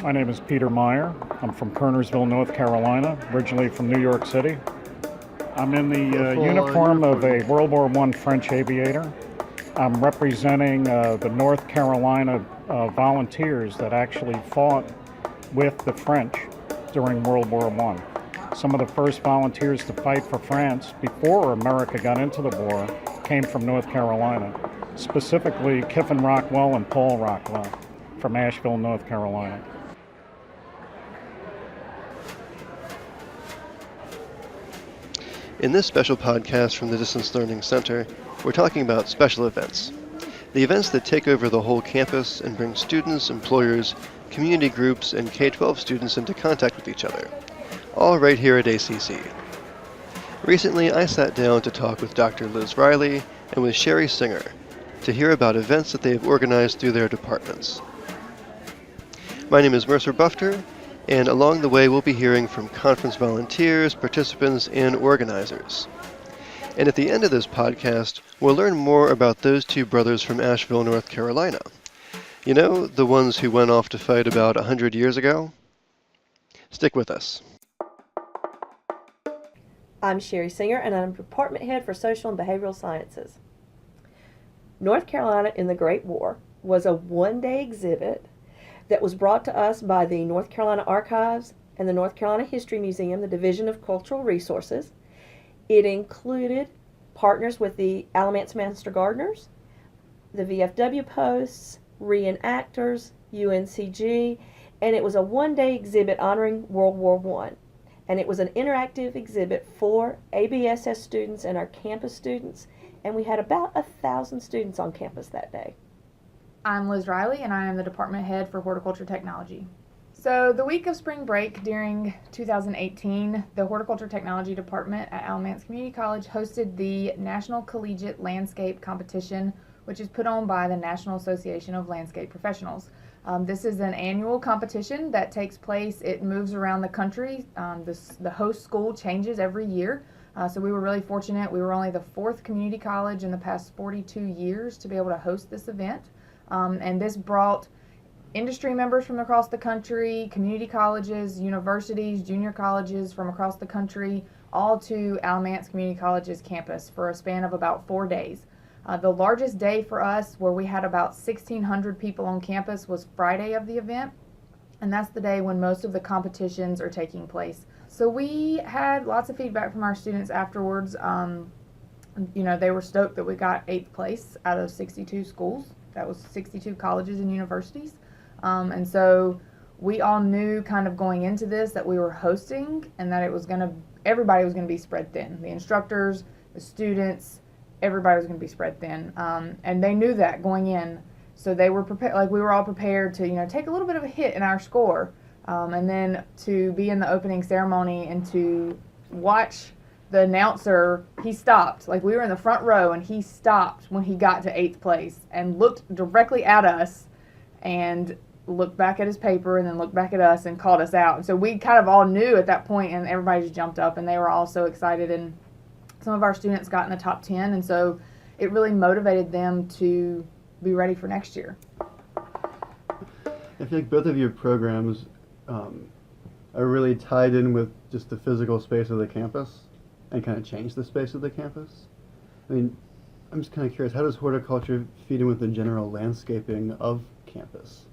My name is Peter Meyer. I'm from Kernersville, North Carolina, originally from New York City. I'm in the uniform of a World War I French aviator. I'm representing the North Carolina volunteers that actually fought with the French during World War I. Some of the first volunteers to fight for France before America got into the war came from North Carolina, specifically Kiffin Rockwell and Paul Rockwell from Asheville, North Carolina. In this special podcast from the Distance Learning Center, we're talking about special events. The events that take over the whole campus and bring students, employers, community groups, and K-12 students into contact with each other, all right here at ACC. Recently, I sat down to talk with Dr. Liz Riley and with Sherry Singer to hear about events that they have organized through their departments. My name is Mercer Bufter, and along the way we'll be hearing from conference volunteers, participants, and organizers. And at the end of this podcast, we'll learn more about those two brothers from Asheville, North Carolina. You know, the ones who went off to fight about 100 years ago? Stick with us. I'm Sherry Singer, and I'm Department Head for Social and Behavioral Sciences. North Carolina in the Great War was a one-day exhibit that was brought to us by the North Carolina Archives and the North Carolina History Museum, the Division of Cultural Resources. It included partners with the Alamance Master Gardeners, the VFW Posts, reenactors, UNCG, and it was a one-day exhibit honoring World War I. And it was an interactive exhibit for ABSS students and our campus students, and we had about 1,000 students on campus that day. I'm Liz Riley, and I am the Department Head for Horticulture Technology. So the week of spring break during 2018, the Horticulture Technology Department at Alamance Community College hosted the National Collegiate Landscape Competition, which is put on by the National Association of Landscape Professionals. This is an annual competition that takes place. It moves around the country. The host school changes every year. So we were really fortunate. We were only the fourth community college in the past 42 years to be able to host this event. And this brought industry members from across the country, community colleges, universities, junior colleges from across the country, all to Alamance Community College's campus for a span of about 4 days. The largest day for us, where we had about 1,600 people on campus, was Friday of the event, and that's the day when most of the competitions are taking place. So we had lots of feedback from our students afterwards. They were stoked that we got 8th place out of 62 schools. That was 62 colleges and universities. And so we all knew kind of going into this that we were hosting and that everybody was going to be spread thin. The instructors, the students, everybody was going to be spread thin. And they knew that going in. So they were prepared, like we were all prepared to, take a little bit of a hit in our score. And then to be in the opening ceremony and to watch the announcer, he stopped. Like we were in the front row and he stopped when he got to 8th place and looked directly at us and looked back at his paper and then looked back at us and called us out. And so we kind of all knew at that point, and everybody just jumped up and they were all so excited. And some of our students got in the top 10, and so it really motivated them to be ready for next year. I feel like both of your programs are really tied in with just the physical space of the campus and kind of change the space of the campus. I mean, I'm just kind of curious, how does horticulture feed in with the general landscaping of campus?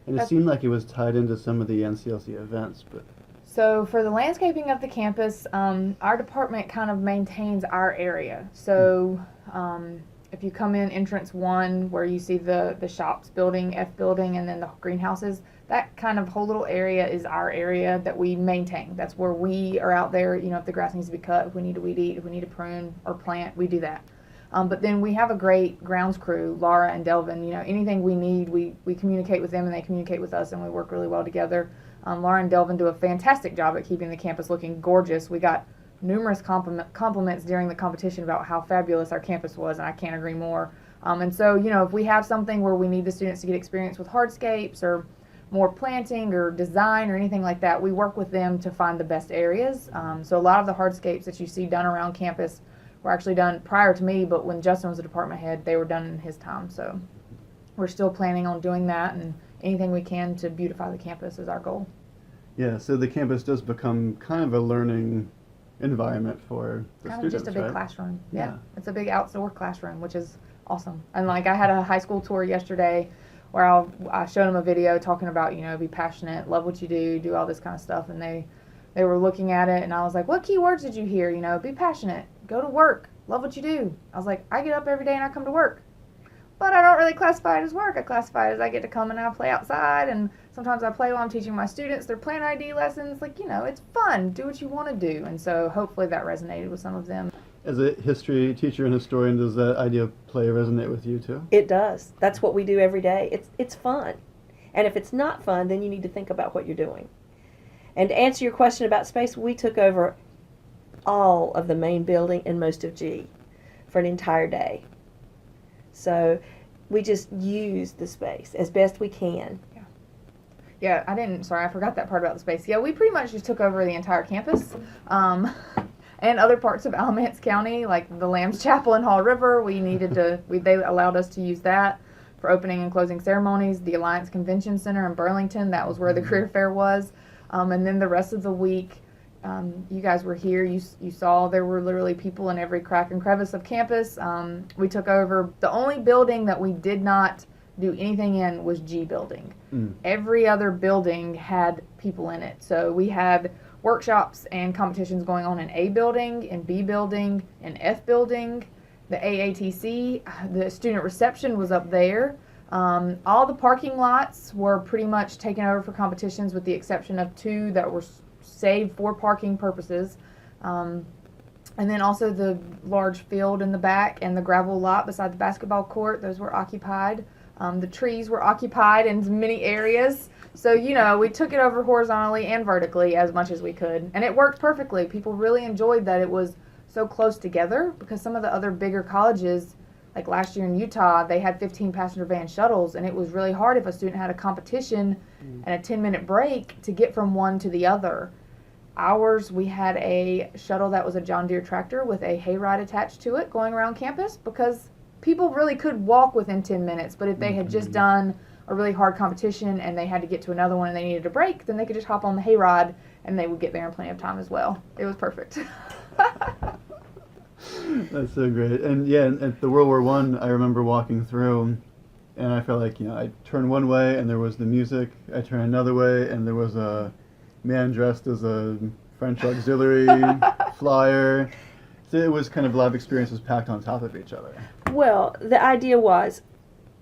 And it seemed like it was tied into some of the NCLC events, but... So for the landscaping of the campus, our department kind of maintains our area. So if you come in entrance 1, where you see the shops building, F building, and then the greenhouses, that kind of whole little area is our area that we maintain. That's where we are out there, if the grass needs to be cut, if we need to weed eat, if we need to prune or plant, we do that. But then we have a great grounds crew, Laura and Delvin. Anything we need, we communicate with them and they communicate with us, and we work really well together. Laura and Delvin do a fantastic job at keeping the campus looking gorgeous. We got numerous compliments during the competition about how fabulous our campus was, and I can't agree more. And so, if we have something where we need the students to get experience with hardscapes or more planting or design or anything like that, we work with them to find the best areas. So a lot of the hardscapes that you see done around campus were actually done prior to me, but when Justin was the department head, they were done in his time. So we're still planning on doing that and anything we can to beautify the campus is our goal. Yeah, so the campus does become kind of a learning environment for the Kind students, of just a big right? classroom. Yeah. It's a big outdoor classroom, which is awesome. And like I had a high school tour yesterday where I showed them a video talking about, you know, be passionate, love what you do all this kind of stuff. And they were looking at it and I was like, what key words did you hear? You know, be passionate, go to work, love what you do. I was like, I get up every day and I come to work. But I don't really classify it as work. I classify it as I get to come and I play outside, and sometimes I play while I'm teaching my students their plant ID lessons. Like, you know, it's fun. Do what you want to do. And so hopefully that resonated with some of them. As a history teacher and historian, does that idea of play resonate with you too? It does. That's what we do every day. It's fun. And if it's not fun, then you need to think about what you're doing. And to answer your question about space, we took over all of the main building and most of G for an entire day. So we just use the space as best we can. Yeah, I forgot that part about the space. Yeah, we pretty much just took over the entire campus. And other parts of Alamance County, like the Lamb's Chapel in Hall River, they allowed us to use that for opening and closing ceremonies. The Alliance Convention Center in Burlington, that was where the career fair was. And then the rest of the week, you guys were here. You saw there were literally people in every crack and crevice of campus. We took over. The only building that we did not do anything in was G building. Every other building had people in it. So we had workshops and competitions going on in A building, in B building, in F building, the AATC. The student reception was up there. All the parking lots were pretty much taken over for competitions with the exception of 2 that were saved for parking purposes. And then also the large field in the back and the gravel lot beside the basketball court, those were occupied. The trees were occupied in many areas. So, you know, we took it over horizontally and vertically as much as we could. And it worked perfectly. People really enjoyed that it was so close together because some of the other bigger colleges, like last year in Utah, they had 15 passenger van shuttles, and it was really hard if a student had a competition and a 10-minute break to get from one to the other. Ours, we had a shuttle that was a John Deere tractor with a hayride attached to it going around campus because people really could walk within 10 minutes, but if they had just done a really hard competition and they had to get to another one and they needed a break, then they could just hop on the hayride and they would get there in plenty of time as well. It was perfect. That's so great. And yeah, at the World War I remember walking through and I felt like, you know, I turned one way and there was the music. I turned another way and there was a man dressed as a French auxiliary flyer. So it was kind of live experiences packed on top of each other. Well, the idea was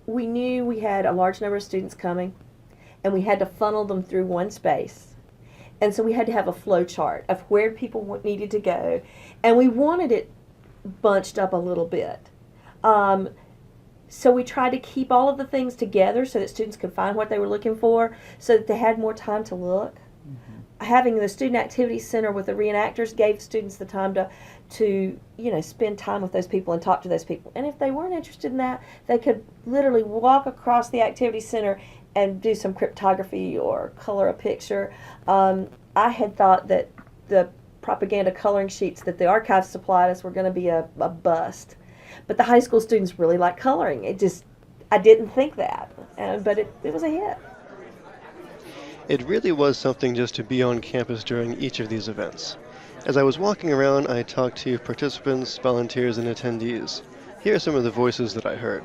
we knew we had a large number of students coming and we had to funnel them through one space. And so we had to have a flow chart of where people needed to go. And we wanted it bunched up a little bit. So we tried to keep all of the things together so that students could find what they were looking for so that they had more time to look. Having the Student Activity Center with the reenactors gave students the time to you know, spend time with those people and talk to those people. And if they weren't interested in that, they could literally walk across the Activity Center and do some cryptography or color a picture. I had thought that the propaganda coloring sheets that the archives supplied us were going to be a bust. But the high school students really like coloring. I didn't think that, but it was a hit. It really was something just to be on campus during each of these events. As I was walking around, I talked to participants, volunteers, and attendees. Here are some of the voices that I heard.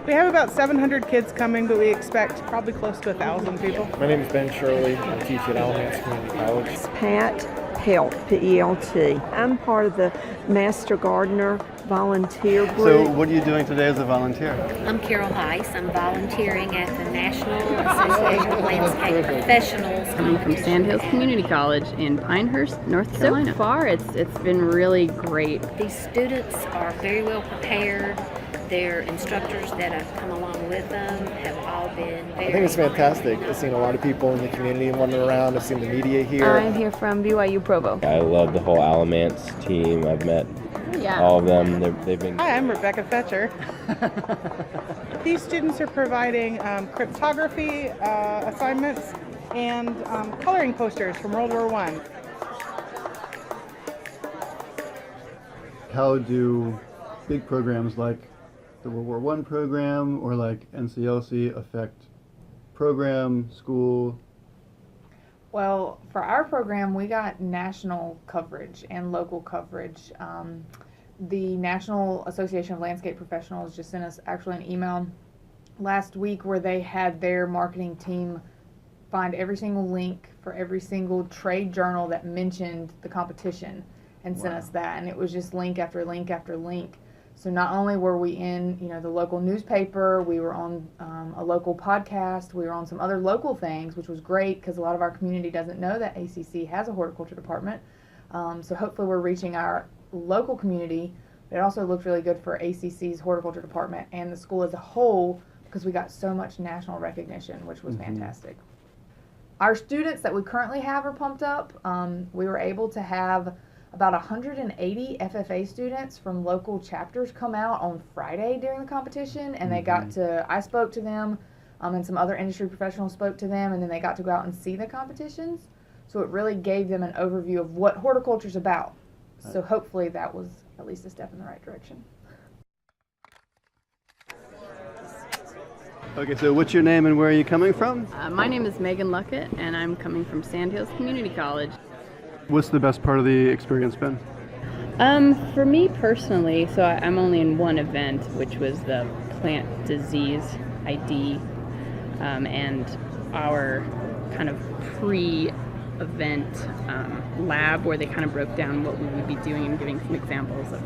We have about 700 kids coming, but we expect probably close to 1,000 people. My name is Ben Shirley. I teach at Alamance Community College. Pat Pelt, P-E-L-T. I'm part of the Master Gardener volunteer group. So what are you doing today as a volunteer? I'm Carol Heiss. I'm volunteering at the National Association of Landscape Professionals. Coming from Sandhills Community College in Pinehurst, North Carolina. So far, it's been really great. These students are very well prepared. Their instructors that have come along with them have all been very I think it's fantastic. I've seen a lot of people in the community running around. I've seen the media here. I'm here from BYU Provo. I love the whole Alamance team. I've met all of them. They've been. Hi, I'm Rebecca Fetcher. These students are providing cryptography assignments and coloring posters from World War I. How do big programs like the World War I program or like NCLC affect program, school? Well, for our program, we got national coverage and local coverage. The National Association of Landscape Professionals just sent us actually an email last week where they had their marketing team find every single link for every single trade journal that mentioned the competition and sent us that. And it was just link after link after link. So not only were we in, the local newspaper, we were on a local podcast, we were on some other local things, which was great because a lot of our community doesn't know that ACC has a horticulture department. So hopefully we're reaching our local community. But it also looked really good for ACC's horticulture department and the school as a whole because we got so much national recognition, which was fantastic. Our students that we currently have are pumped up. We were able to have about 180 FFA students from local chapters come out on Friday during the competition, and they got to, I spoke to them, and some other industry professionals spoke to them, and then they got to go out and see the competitions. So it really gave them an overview of what horticulture is about. So hopefully that was at least a step in the right direction. Okay, so what's your name and where are you coming from? My name is Megan Luckett, and I'm coming from Sandhills Community College. What's the best part of the experience been? For me personally, so I'm only in one event, which was the plant disease ID, and our kind of pre-event lab where they kind of broke down what we would be doing and giving some examples of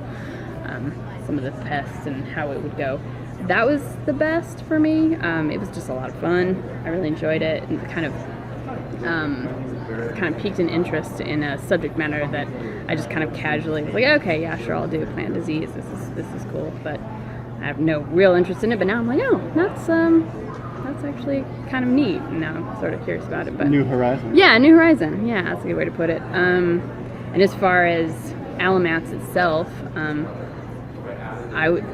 some of the pests and how it would go. That was the best for me. It was just a lot of fun. I really enjoyed it, and kind of piqued an interest in a subject matter that I just kind of casually was like, okay, yeah, sure, I'll do plant disease. This is cool, but I have no real interest in it. But now I'm like, oh, that's actually kind of neat. And now I'm sort of curious about it. But New Horizon. Yeah, New Horizon. Yeah, that's a good way to put it. And as far as Alamance itself, I would,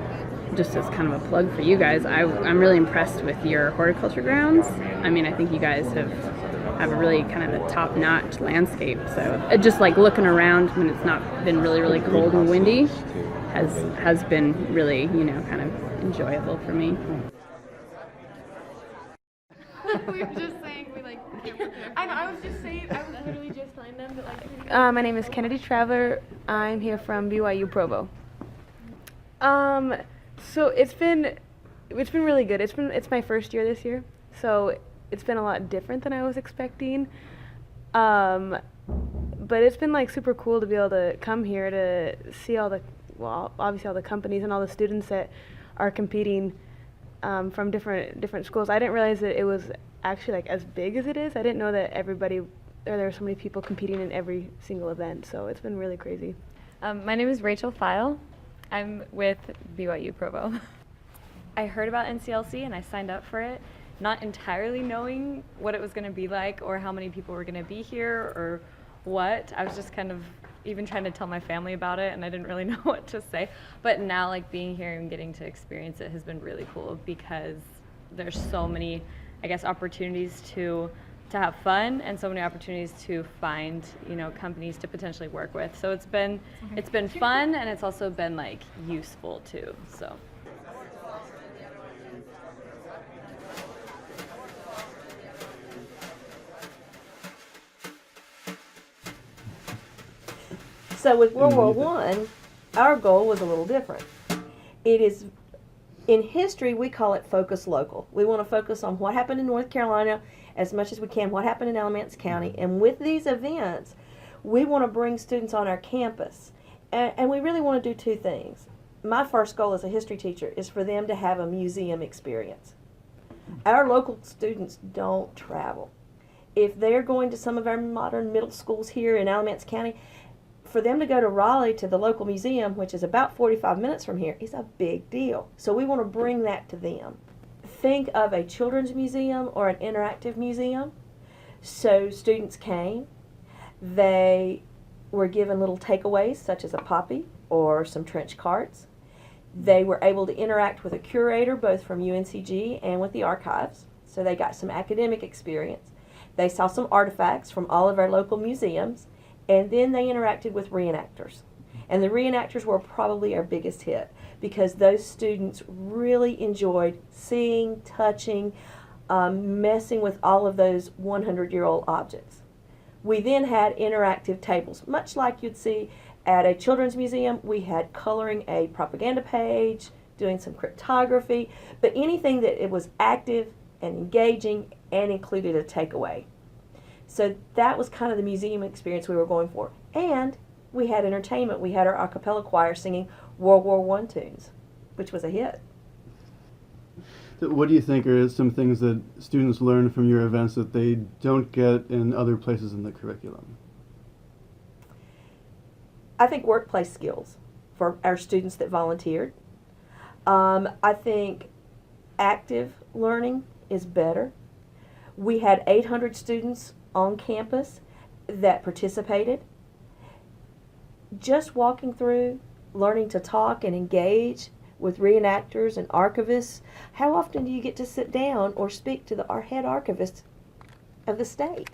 just as kind of a plug for you guys, I'm really impressed with your horticulture grounds. I mean, I think you guys have a really kind of a top-notch landscape. So just like looking around when it's not been really, really cold and windy has been really, kind of enjoyable for me. We were just saying we like can't prepare. I was literally just telling them that like. My name is Kennedy Traveler. I'm here from BYU Provo. So it's been really good. It's my first year this year, so it's been a lot different than I was expecting. But it's been like super cool to be able to come here to see obviously all the companies and all the students that are competing from different schools. I didn't realize that it was actually like as big as it is. I didn't know that there were so many people competing in every single event. So it's been really crazy. My name is Rachel File. I'm with BYU Provo. I heard about NCLC and I signed up for it, not entirely knowing what it was going to be like or how many people were going to be here or what. I was just kind of even trying to tell my family about it, and I didn't really know what to say. But now, like, being here and getting to experience it has been really cool because there's so many, I guess, opportunities to have fun and so many opportunities to find, companies to potentially work with. So it's been fun, and it's also been like useful too. So. So with World War I, our goal was a little different. It is, in history, we call it focus local. We want to focus on what happened in North Carolina as much as we can, what happened in Alamance County. And with these events, we want to bring students on our campus. And we really want to do two things. My first goal as a history teacher is for them to have a museum experience. Our local students don't travel. If they're going to some of our modern middle schools here in Alamance County, for them to go to Raleigh to the local museum, which is about 45 minutes from here, is a big deal. So we want to bring that to them. Think of a children's museum or an interactive museum. So students came, they were given little takeaways such as a poppy or some trench carts. They were able to interact with a curator both from UNCG and with the archives, so they got some academic experience. They saw some artifacts from all of our local museums, and then they interacted with reenactors. And the reenactors were probably our biggest hit because those students really enjoyed seeing, touching, messing with all of those 100-year-old objects. We then had interactive tables, much like you'd see at a children's museum. We had coloring a propaganda page, doing some cryptography, but anything that it was active and engaging and included a takeaway. So that was kind of the museum experience we were going for. And we had entertainment. We had our a cappella choir singing World War I tunes, which was a hit. So what do you think are some things that students learn from your events that they don't get in other places in the curriculum? I think workplace skills for our students that volunteered. I think active learning is better. We had 800 students on campus that participated. Just walking through, learning to talk and engage with reenactors and archivists. How often do you get to sit down or speak to our head archivist of the state?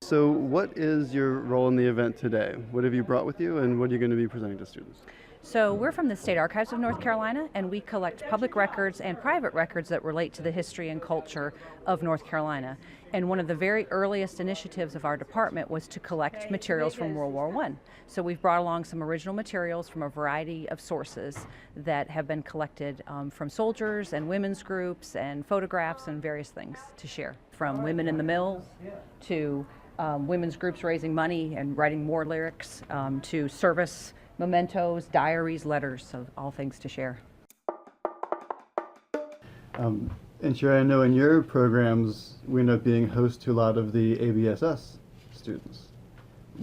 So what is your role in the event today? What have you brought with you, and what are you going to be presenting to students? So we're from the State Archives of North Carolina, and we collect public records and private records that relate to the history and culture of North Carolina. And one of the very earliest initiatives of our department was to collect materials from World War I. So we've brought along some original materials from a variety of sources that have been collected from soldiers and women's groups and photographs and various things to share. From women in the mills to women's groups raising money and writing war lyrics to service mementos, diaries, letters, so all things to share. And Sherry, I know in your programs we end up being host to a lot of the ABSS students.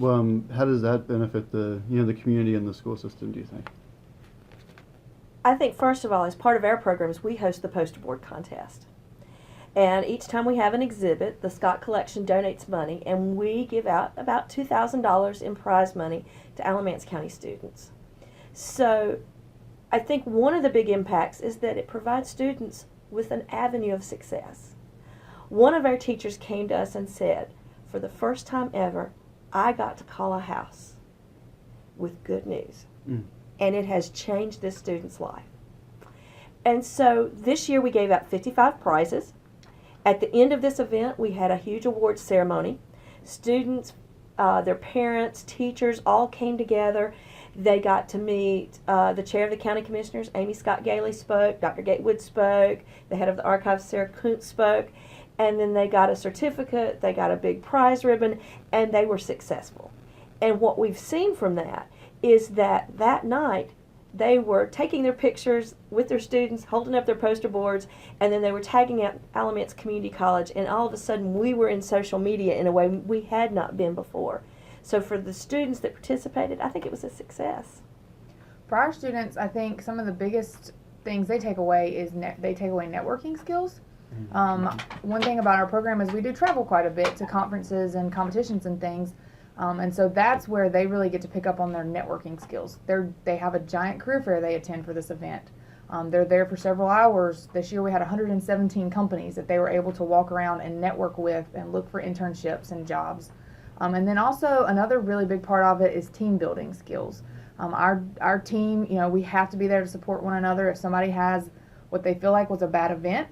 How does that benefit the the community and the school system, do you think? I think first of all, as part of our programs, we host the poster board contest. And each time we have an exhibit, the Scott Collection donates money, and we give out about $2,000 in prize money to Alamance County students. So I think one of the big impacts is that it provides students with an avenue of success. One of our teachers came to us and said, for the first time ever, I got to call a house with good news. And it has changed this student's life. And so this year we gave out 55 prizes. At the end of this event, we had a huge awards ceremony. Students, their parents, teachers all came together. They got to meet the chair of the county commissioners, Amy Scott Gailey spoke, Dr. Gatewood spoke, the head of the archives, Sarah Kuntz spoke, and then they got a certificate, they got a big prize ribbon, and they were successful. And what we've seen from that is that that night, they were taking their pictures with their students, holding up their poster boards, and then they were tagging out Alamance Community College, and all of a sudden we were in social media in a way we had not been before. So for the students that participated, I think it was a success. For our students, I think some of the biggest things they take away is they take away networking skills. One thing about our program is we do travel quite a bit to conferences and competitions and things. And so that's where they really get to pick up on their networking skills. They have a giant career fair they attend for this event. They're there for several hours. This year we had 117 companies that they were able to walk around and network with and look for internships and jobs. And then also another really big part of it is team building skills. Our team, we have to be there to support one another. If somebody has what they feel like was a bad event,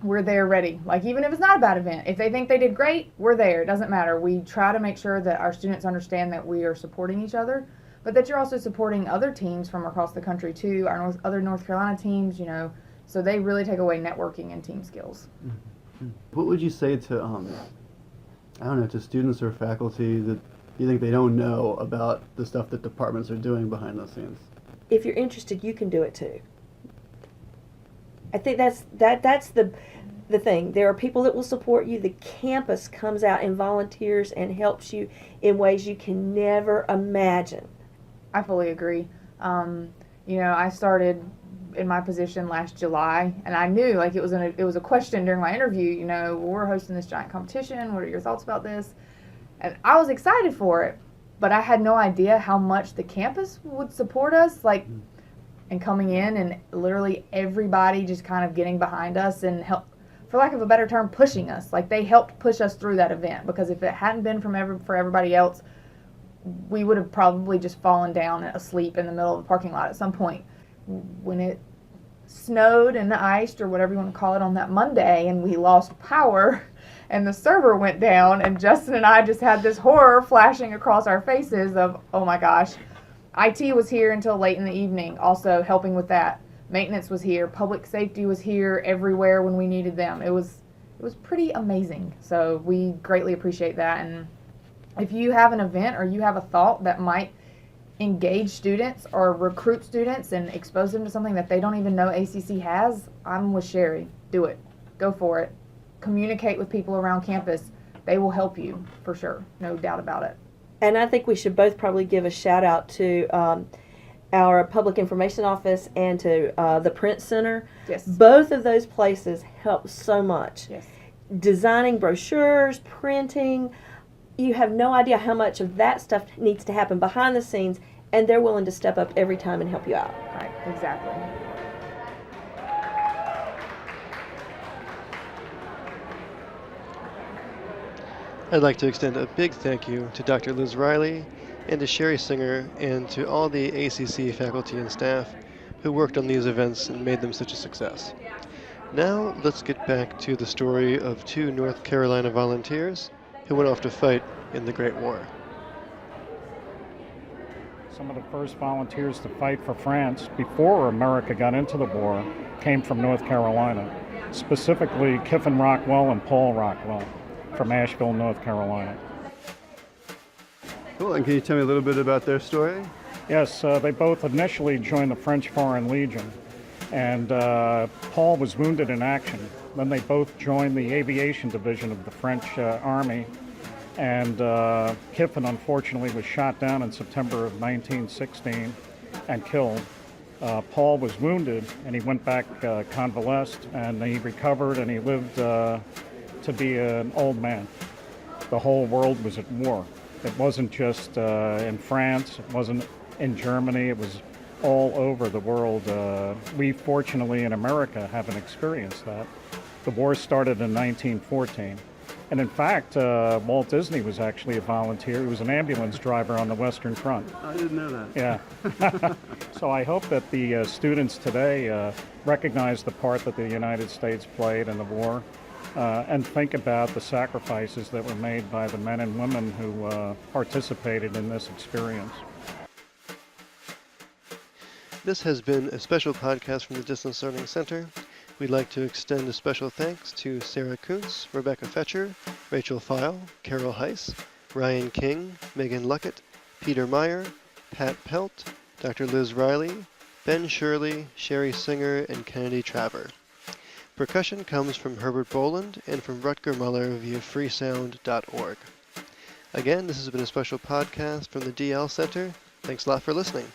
we're there ready. Like even if it's not a bad event, if they think they did great, we're there. It doesn't matter. We try to make sure that our students understand that we are supporting each other, but that you're also supporting other teams from across the country too, our other North Carolina teams, so they really take away networking and team skills. What would you say to, to students or faculty that you think they don't know about the stuff that departments are doing behind the scenes? If you're interested, you can do it too. I think that's the thing. There are people that will support you. The campus comes out and volunteers and helps you in ways you can never imagine. I fully agree. I started in my position last July, and I knew it was a question during my interview. We're hosting this giant competition. What are your thoughts about this? And I was excited for it, but I had no idea how much the campus would support us. And coming in and literally everybody just kind of getting behind us and help, for lack of a better term, pushing us. They helped push us through that event, because if it hadn't been for everybody else, we would have probably just fallen down asleep in the middle of the parking lot at some point. When it snowed and iced, or whatever you want to call it, on that Monday, and we lost power and the server went down, and Justin and I just had this horror flashing across our faces of, oh my gosh. IT was here until late in the evening, also helping with that. Maintenance was here, public safety was here everywhere when we needed them. It was pretty amazing. So we greatly appreciate that. And if you have an event or you have a thought that might engage students or recruit students and expose them to something that they don't even know ACC has, I'm with Sherry. Do it. Go for it. Communicate with people around campus. They will help you for sure. No doubt about it. And I think we should both probably give a shout out to our public information office and to the print center. Yes. Both of those places help so much. Yes. Designing brochures, printing, you have no idea how much of that stuff needs to happen behind the scenes, and they're willing to step up every time and help you out. Right, exactly. I'd like to extend a big thank you to Dr. Liz Riley and to Sherry Singer and to all the ACC faculty and staff who worked on these events and made them such a success. Now let's get back to the story of 2 North Carolina volunteers who went off to fight in the Great War. Some of the first volunteers to fight for France before America got into the war came from North Carolina, specifically Kiffin Rockwell and Paul Rockwell from Asheville, North Carolina. Cool, and can you tell me a little bit about their story? Yes, they both initially joined the French Foreign Legion, and Paul was wounded in action. Then they both joined the aviation division of the French Army, and Kiffin unfortunately was shot down in September of 1916 and killed. Paul was wounded, and he went back convalesced, and he recovered, and he lived to be an old man. The whole world was at war. It wasn't just in France, it wasn't in Germany, it was all over the world. We fortunately in America haven't experienced that. The war started in 1914. And in fact, Walt Disney was actually a volunteer. He was an ambulance driver on the Western Front. I didn't know that. Yeah. So I hope that the students today recognize the part that the United States played in the war and think about the sacrifices that were made by the men and women who participated in this experience. This has been a special podcast from the Distance Learning Center. We'd like to extend a special thanks to Sarah Kuntz, Rebecca Fetcher, Rachel Feil, Carol Heiss, Ryan King, Megan Luckett, Peter Meyer, Pat Pelt, Dr. Liz Riley, Ben Shirley, Sherry Singer, and Kennedy Traver. Percussion comes from Herbert Boland and from Rutger Muller via freesound.org. Again, this has been a special podcast from the DL Center. Thanks a lot for listening.